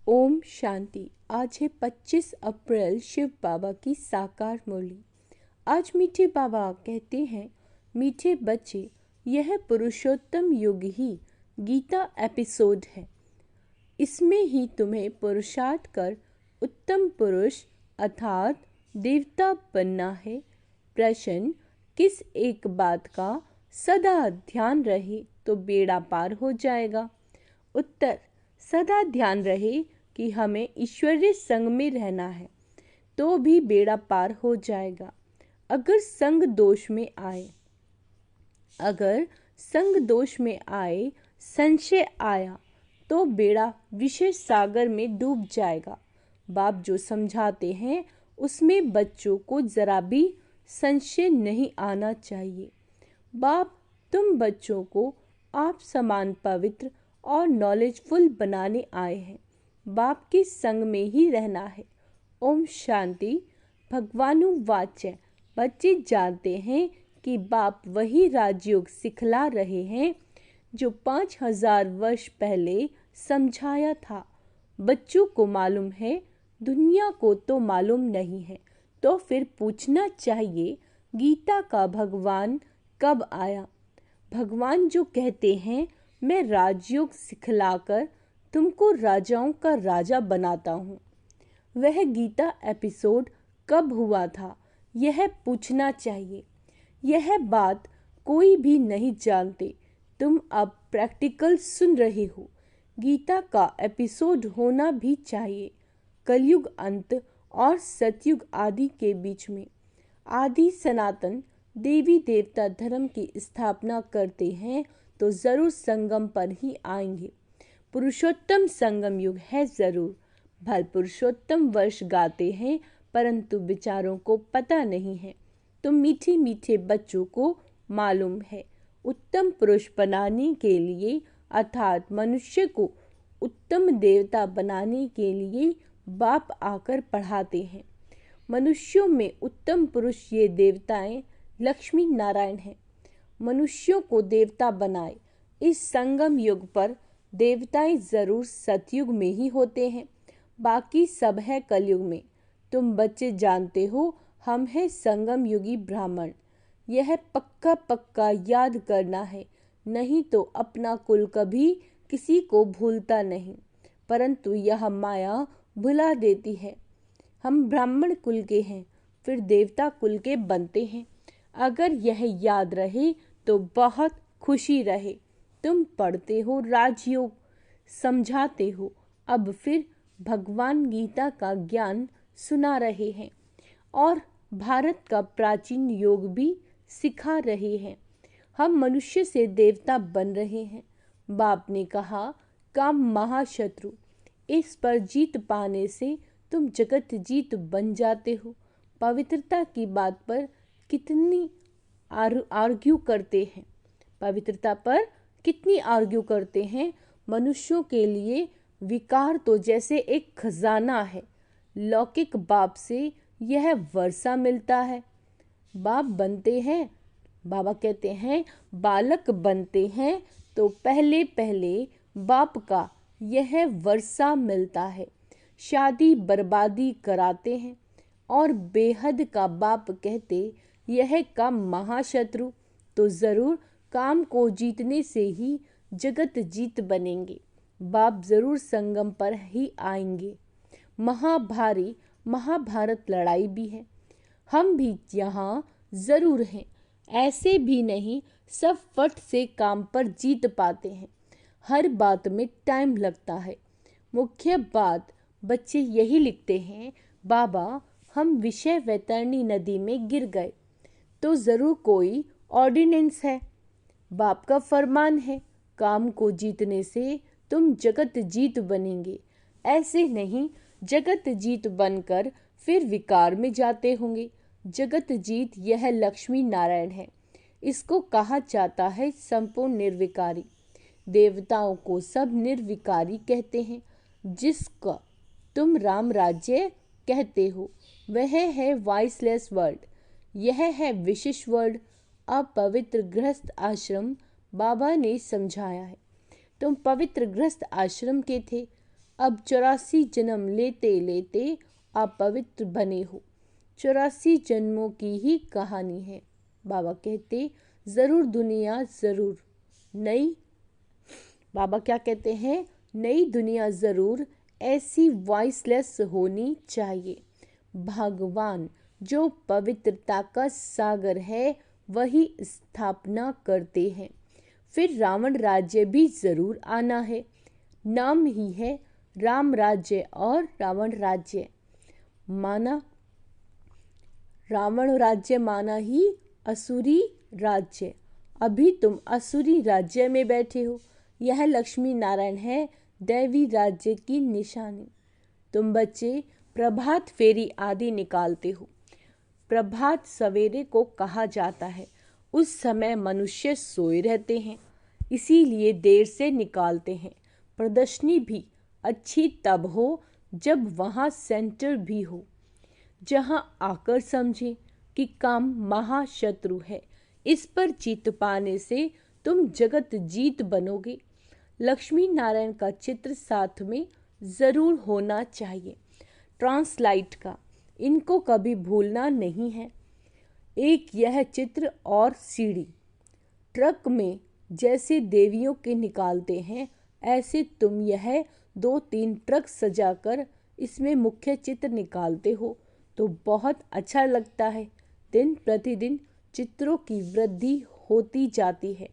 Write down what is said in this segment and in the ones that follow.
ओम शांति। आज है 25 अप्रैल, शिव बाबा की साकार मुरली। आज मीठे बाबा कहते हैं, मीठे बच्चे, यह पुरुषोत्तम युग ही गीता एपिसोड है। इसमें ही तुम्हें पुरुषार्थ कर उत्तम पुरुष अर्थात देवता बनना है। प्रश्न, किस एक बात का सदा ध्यान रहे तो बेड़ा पार हो जाएगा? उत्तर, सदा ध्यान रहे कि हमें ईश्वरीय संग में रहना है तो भी बेड़ा पार हो जाएगा। अगर संग दोष में आए संशय आया तो बेड़ा विषय सागर में डूब जाएगा। बाप जो समझाते हैं उसमें बच्चों को जरा भी संशय नहीं आना चाहिए। बाप तुम बच्चों को आप समान पवित्र और नॉलेजफुल बनाने आए हैं। बाप के संग में ही रहना है। ओम शांति। भगवानुवाच्य, बच्चे जानते हैं कि बाप वही राजयोग सिखला रहे हैं जो 5000 वर्ष पहले समझाया था। बच्चों को मालूम है, दुनिया को तो मालूम नहीं है, तो फिर पूछना चाहिए गीता का भगवान कब आया? भगवान जो कहते हैं, मैं राजयोग सिखलाकर तुमको राजाओं का राजा बनाता हूँ, वह गीता एपिसोड कब हुआ था यह पूछना चाहिए। यह बात कोई भी नहीं जानते। तुम अब प्रैक्टिकल सुन रहे हो। गीता का एपिसोड होना भी चाहिए। कलयुग अंत और सतयुग आदि के बीच में आदि सनातन देवी देवता धर्म की स्थापना करते हैं तो जरूर संगम पर ही आएंगे। पुरुषोत्तम संगम युग है जरूर। भल पुरुषोत्तम वर्ष गाते हैं परंतु विचारों को पता नहीं है। तो मीठे मीठे बच्चों को मालूम है, उत्तम पुरुष बनाने के लिए अर्थात मनुष्य को उत्तम देवता बनाने के लिए बाप आकर पढ़ाते हैं। मनुष्यों में उत्तम पुरुष ये देवताएं लक्ष्मी नारायण हैं। मनुष्यों को देवता बनाए। इस संगम युग पर देवताएं जरूर सतयुग में ही होते हैं, बाकी सब है कलयुग में। तुम बच्चे जानते हो, हम हैं संगम युगी ब्राह्मण। यह पक्का पक्का याद करना है, नहीं तो अपना कुल कभी किसी को भूलता नहीं, परंतु यह माया भुला देती है। हम ब्राह्मण कुल के हैं, फिर देवता कुल के बनते हैं। अगर यह याद रहे तो बहुत खुशी रहे। तुम पढ़ते हो राजयोग, समझाते हो, अब फिर भगवान गीता का ज्ञान सुना रहे हैं और भारत का प्राचीन योग भी सिखा रहे हैं। हम मनुष्य से देवता बन रहे हैं। बाप ने कहा, काम महाशत्रु, इस पर जीत पाने से तुम जगत जीत बन जाते हो। पवित्रता की बात पर कितनी आर्ग्यू करते हैं, पवित्रता पर कितनी आर्ग्यू करते हैं। मनुष्यों के लिए विकार तो जैसे एक खजाना है। लौकिक बाप से यह वर्षा मिलता है। बाप बनते हैं, बाबा कहते हैं बालक बनते हैं तो पहले पहले बाप का यह वर्षा मिलता है। शादी बर्बादी कराते हैं और बेहद का बाप कहते यह काम महाशत्रु, तो जरूर काम को जीतने से ही जगत जीत बनेंगे। बाप जरूर संगम पर ही आएंगे। महाभारी महाभारत लड़ाई भी है, हम भी यहाँ जरूर हैं। ऐसे भी नहीं सब फट से काम पर जीत पाते हैं। हर बात में टाइम लगता है। मुख्य बात बच्चे यही लिखते हैं, बाबा हम विषय वैतरणी नदी में गिर गए तो जरूर कोई ऑर्डिनेंस है। बाप का फरमान है, काम को जीतने से तुम जगत जीत बनेंगे। ऐसे नहीं जगत जीत बनकर फिर विकार में जाते होंगे। जगत जीत यह लक्ष्मी नारायण है। इसको कहा जाता है संपूर्ण निर्विकारी। देवताओं को सब निर्विकारी कहते हैं। जिसका तुम राम राज्य कहते हो वह है वाइसलेस वर्ल्ड, यह है विशिष्ट वर्ल्ड। अपवित्र गृहस्थ आश्रम बाबा ने समझाया है। तुम पवित्र गृहस्थ आश्रम के थे, अब 84 जन्म लेते लेते आप पवित्र बने हो। 84 जन्मों की ही कहानी है। बाबा कहते ज़रूर दुनिया ज़रूर नई। बाबा क्या कहते हैं? नई दुनिया ज़रूर ऐसी वॉइसलेस होनी चाहिए। भगवान जो पवित्रता का सागर है वही स्थापना करते हैं। फिर रावण राज्य भी ज़रूर आना है। नाम ही है राम राज्य और रावण राज्य। माना रावण राज्य माना ही असुरी राज्य। अभी तुम असुरी राज्य में बैठे हो। यह लक्ष्मी नारायण है दैवी राज्य की निशानी। तुम बच्चे प्रभात फेरी आदि निकालते हो। प्रभात सवेरे को कहा जाता है। उस समय मनुष्य सोए रहते हैं, इसीलिए देर से निकालते हैं। प्रदर्शनी भी अच्छी तब हो जब वहाँ सेंटर भी हो, जहाँ आकर समझे कि काम महाशत्रु है। इस पर जीत पाने से तुम जगत जीत बनोगे। लक्ष्मी नारायण का चित्र साथ में ज़रूर होना चाहिए। ट्रांसलाइट का इनको कभी भूलना नहीं है। एक यह चित्र और सीढ़ी। ट्रक में जैसे देवियों के निकालते हैं ऐसे तुम यह 2-3 ट्रक सजाकर इसमें मुख्य चित्र निकालते हो तो बहुत अच्छा लगता है। दिन प्रतिदिन चित्रों की वृद्धि होती जाती है।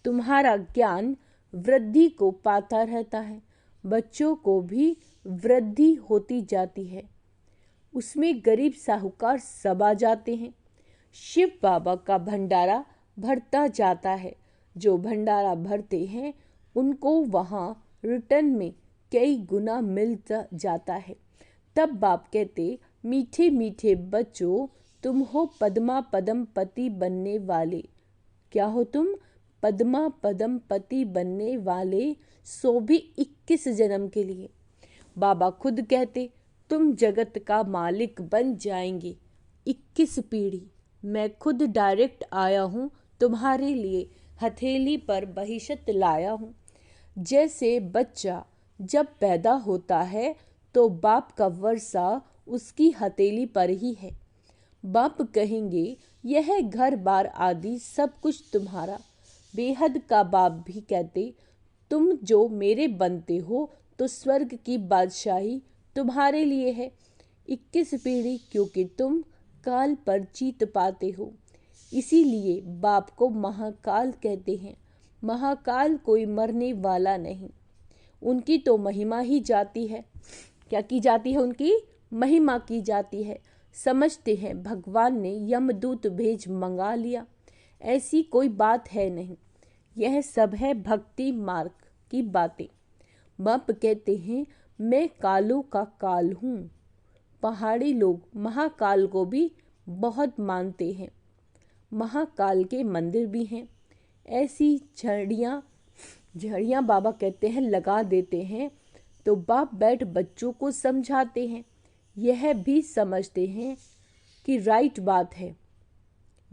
तुम्हारा ज्ञान वृद्धि को पाता रहता है। बच्चों को भी वृद्धि होती जाती है। उसमें गरीब साहूकार सब आ जाते हैं। शिव बाबा का भंडारा भरता जाता है। जो भंडारा भरते हैं उनको वहाँ रिटर्न में कई गुना मिल जाता है। तब बाप कहते मीठे मीठे बच्चों तुम हो पद्मा पदम पति बनने वाले। क्या हो तुम? पद्मा पदम पति बनने वाले, सो भी 21 जन्म के लिए। बाबा खुद कहते तुम जगत का मालिक बन जाएंगे। 21 पीढ़ी मैं खुद डायरेक्ट आया हूँ तुम्हारे लिए, हथेली पर बहिशत लाया हूँ। जैसे बच्चा जब पैदा होता है तो बाप का वर्षा उसकी हथेली पर ही है। बाप कहेंगे यह घर बार आदि सब कुछ तुम्हारा। बेहद का बाप भी कहते तुम जो मेरे बनते हो तो स्वर्ग की बादशाही तुम्हारे लिए है। 21 पीढ़ी क्योंकि तुम काल पर जीत पाते हो, इसीलिए बाप को महाकाल कहते हैं। महाकाल कोई मरने वाला नहीं, उनकी तो महिमा ही जाती है। क्या की जाती है? उनकी महिमा की जाती है। समझते हैं भगवान ने यमदूत भेज मंगा लिया, ऐसी कोई बात है नहीं। यह सब है भक्ति मार्ग की बातें। बाप कहते हैं मैं कालों का काल हूँ। पहाड़ी लोग महाकाल को भी बहुत मानते हैं। महाकाल के मंदिर भी हैं। ऐसी झड़ियाँ बाबा कहते हैं लगा देते हैं तो बाप बैठ बच्चों को समझाते हैं। यह भी समझते हैं कि राइट बात है।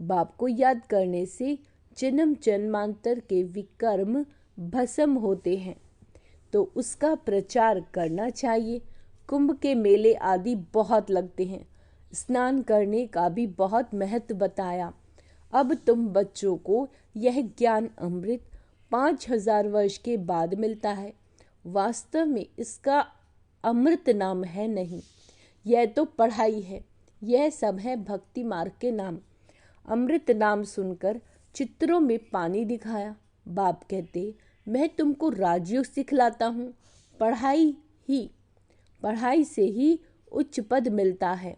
बाप को याद करने से जन्म जन्मांतर के विकर्म भस्म होते हैं तो उसका प्रचार करना चाहिए। कुंभ के मेले आदि बहुत लगते हैं। स्नान करने का भी बहुत महत्व बताया। अब तुम बच्चों को यह ज्ञान अमृत 5000 वर्ष के बाद मिलता है। वास्तव में इसका अमृत नाम है नहीं, यह तो पढ़ाई है। यह सब है भक्ति मार्ग के नाम। अमृत नाम सुनकर चित्रों में पानी दिखाया। बाप कहते मैं तुमको राजयोग सिखलाता हूँ। पढ़ाई से ही उच्च पद मिलता है,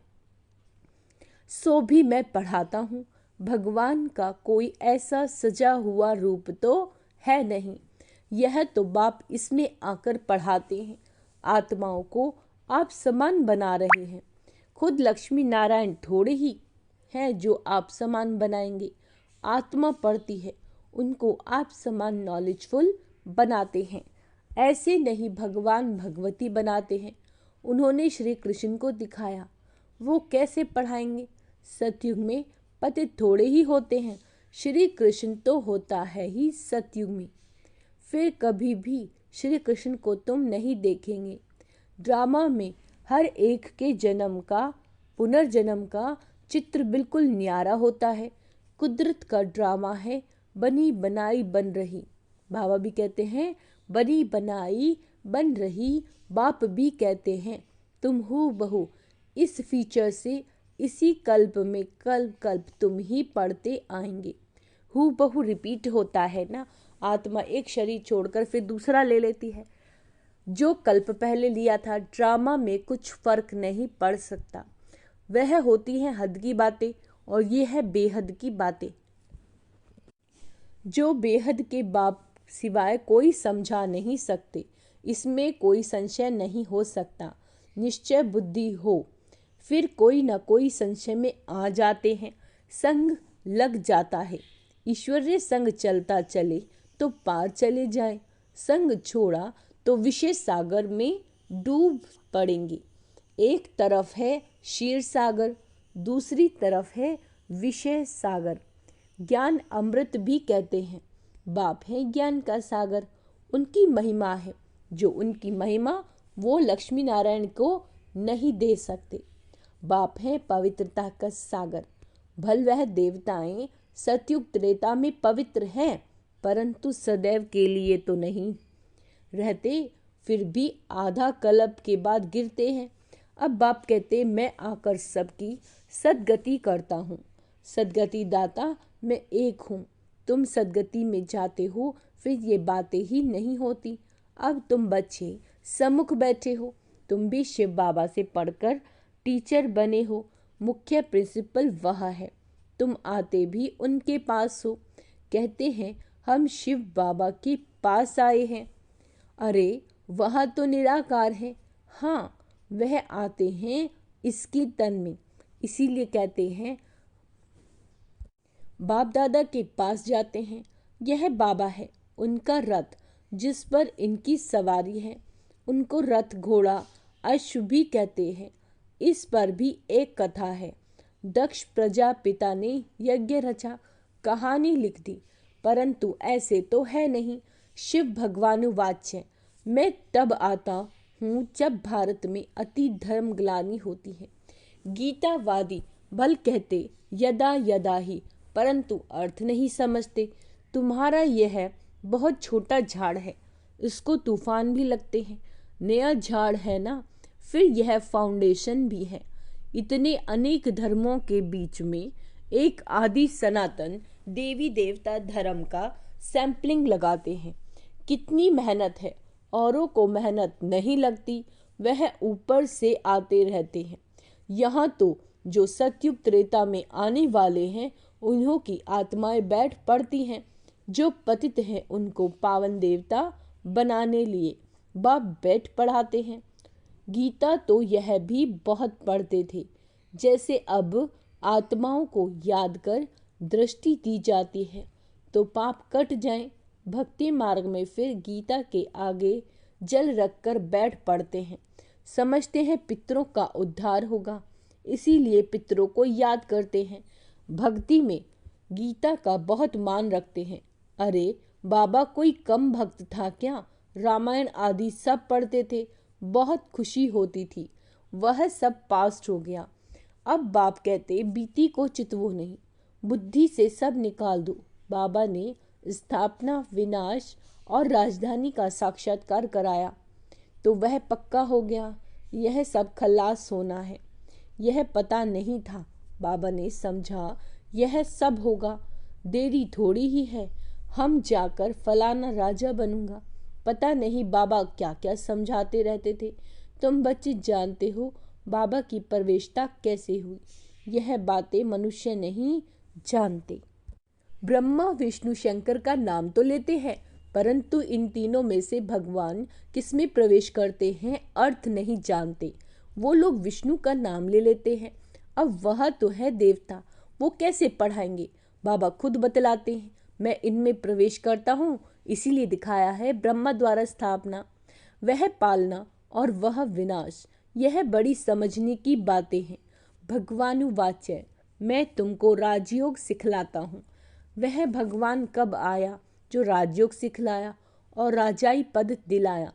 सो भी मैं पढ़ाता हूँ। भगवान का कोई ऐसा सजा हुआ रूप तो है नहीं, यह तो बाप इसमें आकर पढ़ाते हैं। आत्माओं को आप समान बना रहे हैं। खुद लक्ष्मी नारायण थोड़े ही हैं जो आप समान बनाएंगे। आत्मा पढ़ती है, उनको आप समान नॉलेजफुल बनाते हैं। ऐसे नहीं भगवान भगवती बनाते हैं। उन्होंने श्री कृष्ण को दिखाया, वो कैसे पढ़ाएंगे? सतयुग में पतित थोड़े ही होते हैं। श्री कृष्ण तो होता है ही सतयुग में। फिर कभी भी श्री कृष्ण को तुम नहीं देखेंगे। ड्रामा में हर एक के जन्म का पुनर्जन्म का चित्र बिल्कुल न्यारा होता है। कुदरत का ड्रामा है, बनी बनाई बन रही। बाबा भी कहते हैं बनी बनाई बन रही। बाप भी कहते हैं तुम हू बहू इस फीचर से इसी कल्प में कल्प कल्प तुम ही पढ़ते आएंगे। हू बहू रिपीट होता है ना, आत्मा एक शरीर छोड़कर फिर दूसरा ले लेती है। जो कल्प पहले लिया था, ड्रामा में कुछ फर्क नहीं पड़ सकता। वह होती हैं हद की बातें और ये है बेहद की बातें, जो बेहद के बाप सिवाय कोई समझा नहीं सकते। इसमें कोई संशय नहीं हो सकता। निश्चय बुद्धि हो फिर कोई न कोई संशय में आ जाते हैं। संग लग जाता है। ईश्वरीय संग चलता चले तो पार चले जाए, संग छोड़ा तो विषय सागर में डूब पड़ेंगे। एक तरफ है क्षीर सागर, दूसरी तरफ है विषय सागर। ज्ञान अमृत भी कहते हैं। बाप है ज्ञान का सागर, उनकी महिमा है। जो उनकी महिमा वो लक्ष्मी नारायण को नहीं दे सकते। बाप है पवित्रता का सागर। भल वह देवताएं सतयुग त्रेता में पवित्र हैं, परंतु सदैव के लिए तो नहीं रहते, फिर भी आधा कल्प के बाद गिरते हैं। अब बाप कहते मैं आकर सबकी सदगति करता हूँ। सदगति दाता मैं एक हूँ। तुम सदगति में जाते हो, फिर ये बातें ही नहीं होती। अब तुम बच्चे सम्मुख बैठे हो, तुम भी शिव बाबा से पढ़कर टीचर बने हो। मुख्य प्रिंसिपल वह है, तुम आते भी उनके पास हो। कहते हैं हम शिव बाबा के पास आए हैं। अरे वह तो निराकार है। हाँ, वह आते हैं इसकी तन में, इसीलिए कहते हैं बाप दादा के पास जाते हैं। यह बाबा है, उनका रथ जिस पर इनकी सवारी है। उनको रथ घोड़ा अश्व भी कहते हैं। इस पर भी एक कथा है। दक्ष प्रजापिता ने यज्ञ रचा, कहानी लिख दी, परंतु ऐसे तो है नहीं। शिव भगवानुवाच्य मैं तब आता हूँ जब भारत में अति धर्म ग्लानि होती है। गीतावादी भल कहते यदा यदा ही, परंतु अर्थ नहीं समझते। तुम्हारा यह बहुत छोटा झाड़ है, इसको तूफान भी लगते हैं। नया झाड़ है ना, फिर यह फाउंडेशन भी है। इतने अनेक धर्मों के बीच में एक आदि सनातन देवी देवता धर्म का सैंपलिंग लगाते हैं। कितनी मेहनत है, औरों को मेहनत नहीं लगती, वह ऊपर से आते रहते हैं। यहाँ तो जो सतयुग त्रेता में आने वाले हैं, उन्हों की आत्माएं बैठ पड़ती हैं। जो पतित हैं उनको पावन देवता बनाने लिए बाप बैठ पढ़ाते हैं। गीता तो यह भी बहुत पढ़ते थे। जैसे अब आत्माओं को याद कर दृष्टि दी जाती है तो पाप कट जाएं। भक्ति मार्ग में फिर गीता के आगे जल रखकर बैठ पड़ते हैं। समझते हैं पितरों का उद्धार होगा, इसीलिए पितरों को याद करते हैं। भक्ति में गीता का बहुत मान रखते हैं। अरे बाबा कोई कम भक्त था क्या? रामायण आदि सब पढ़ते थे, बहुत खुशी होती थी। वह सब पास्ट हो गया। अब बाप कहते बीती को चितवो नहीं, बुद्धि से सब निकाल दो। बाबा ने स्थापना, विनाश और राजधानी का साक्षात्कार कराया तो वह पक्का हो गया। यह सब खल्लास होना है, यह पता नहीं था। बाबा ने समझा यह सब होगा, देरी थोड़ी ही है, हम जाकर फलाना राजा बनूंगा। पता नहीं बाबा क्या क्या समझाते रहते थे। तुम बच्चे जानते हो बाबा की प्रवेशता कैसे हुई। यह बातें मनुष्य नहीं जानते। ब्रह्मा विष्णु शंकर का नाम तो लेते हैं, परंतु इन तीनों में से भगवान किसमें प्रवेश करते हैं अर्थ नहीं जानते। वो लोग विष्णु का नाम ले लेते हैं। अब वह तो है देवता, वो कैसे पढ़ाएंगे? बाबा खुद बतलाते हैं मैं इनमें प्रवेश करता हूँ, इसीलिए दिखाया है ब्रह्मा द्वारा स्थापना, वह पालना और वह विनाश। यह बड़ी समझने की बातें हैं। भगवानुवाच्य मैं तुमको राजयोग सिखलाता हूँ। वह भगवान कब आया जो राजयोग सिखलाया और राजाई पद दिलाया?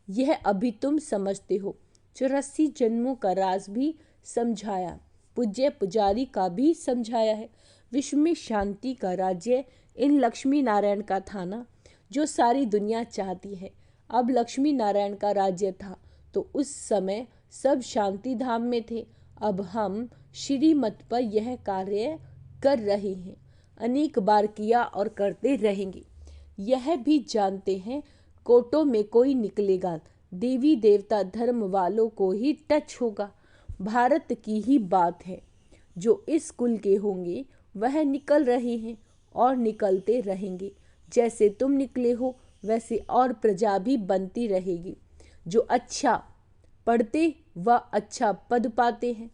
यह अभी तुम समझते हो, 84 जन्मों का राज भी समझाया, पूज्य पुजारी का भी समझाया है। विश्व में शांति का राज्य इन लक्ष्मी नारायण का था ना, जो सारी दुनिया चाहती है। अब लक्ष्मी नारायण का राज्य था तो उस समय सब शांति धाम में थे। अब हम श्रीमत पर यह कार्य कर रहे हैं, अनेक बार किया और करते रहेंगे। यह भी जानते हैं कोटों में कोई निकलेगा, देवी देवता धर्म वालों को ही टच होगा। भारत की ही बात है, जो इस कुल के होंगे वह निकल रहे हैं और निकलते रहेंगे। जैसे तुम निकले हो वैसे और प्रजा भी बनती रहेगी। जो अच्छा पढ़ते वह अच्छा पद पाते हैं।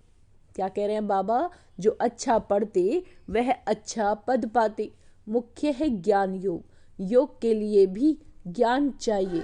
क्या कह रहे हैं बाबा? जो अच्छा पढ़ते वह अच्छा पद पाते। मुख्य है ज्ञान योग, योग के लिए भी ज्ञान चाहिए।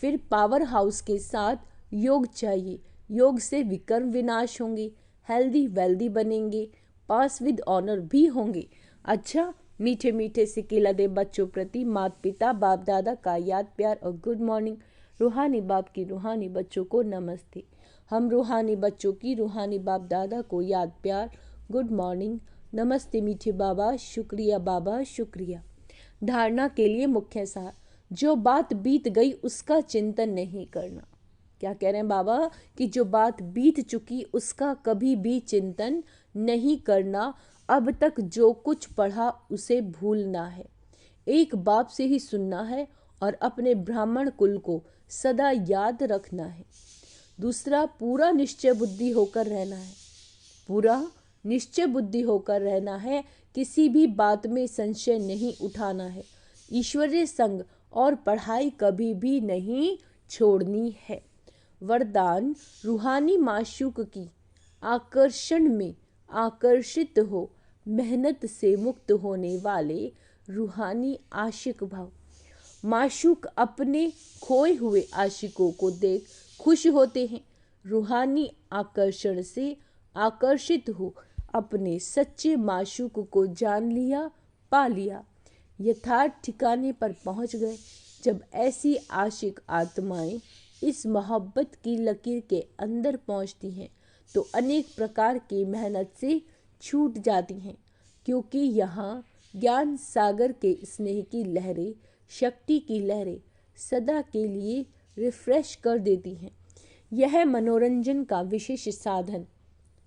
फिर पावर हाउस के साथ योग चाहिए, योग से विकर्म विनाश होंगे, हेल्दी वेल्दी बनेंगे, पास विद ऑनर भी होंगे। अच्छा, मीठे मीठे से केला दे बच्चों प्रति माता पिता बाप दादा का याद प्यार और गुड मॉर्निंग। रूहानी बाप की रूहानी बच्चों को नमस्ते। हम रूहानी बच्चों की रूहानी बाप दादा को याद प्यार, गुड मॉर्निंग, नमस्ते मीठे बाबा, शुक्रिया बाबा, शुक्रिया। धारणा के लिए मुख्य सार, जो बात बीत गई उसका चिंतन नहीं करना। क्या कह रहे हैं बाबा? कि जो बात बीत चुकी उसका कभी भी चिंतन नहीं करना। अब तक जो कुछ पढ़ा उसे भूलना है, एक बाप से ही सुनना है और अपने ब्राह्मण कुल को सदा याद रखना है। दूसरा, पूरा निश्चय बुद्धि होकर रहना है, पूरा निश्चय बुद्धि होकर रहना है, किसी भी बात में संशय नहीं उठाना है। ईश्वरीय संग और पढ़ाई कभी भी नहीं छोड़नी है। वरदान, रूहानी माशूक की आकर्षण में आकर्षित हो, मेहनत से मुक्त होने वाले रूहानी आशिक भाव। माशूक अपने खोए हुए आशिकों को देख खुश होते हैं। रूहानी आकर्षण से आकर्षित हो, अपने सच्चे माशूक को जान लिया, पा लिया, यथार्थ ठिकाने पर पहुंच गए। जब ऐसी आशिक आत्माएं इस मोहब्बत की लकीर के अंदर पहुंचती हैं तो अनेक प्रकार की मेहनत से छूट जाती हैं, क्योंकि यहाँ ज्ञान सागर के स्नेह की लहरें, शक्ति की लहरें सदा के लिए रिफ्रेश कर देती हैं। यह मनोरंजन का विशेष साधन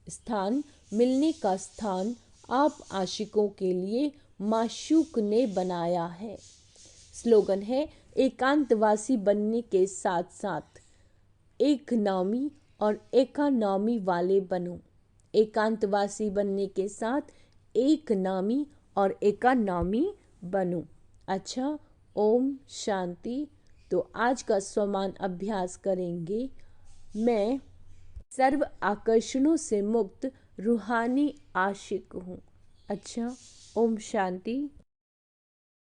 स्थान मिलने का स्थान आप आशिकों के लिए माशूक ने बनाया है। स्लोगन है, एकांतवासी बनने के साथ साथ एक नामी और एकानामी वाले बनो। एकांतवासी बनने के साथ एक नामी और एकानामी बनो। अच्छा, ओम शांति। तो आज का स्वमान अभ्यास करेंगे। मैं सर्व आकर्षणों से मुक्त रूहानी आशिक हूँ। अच्छा, ओम शांति।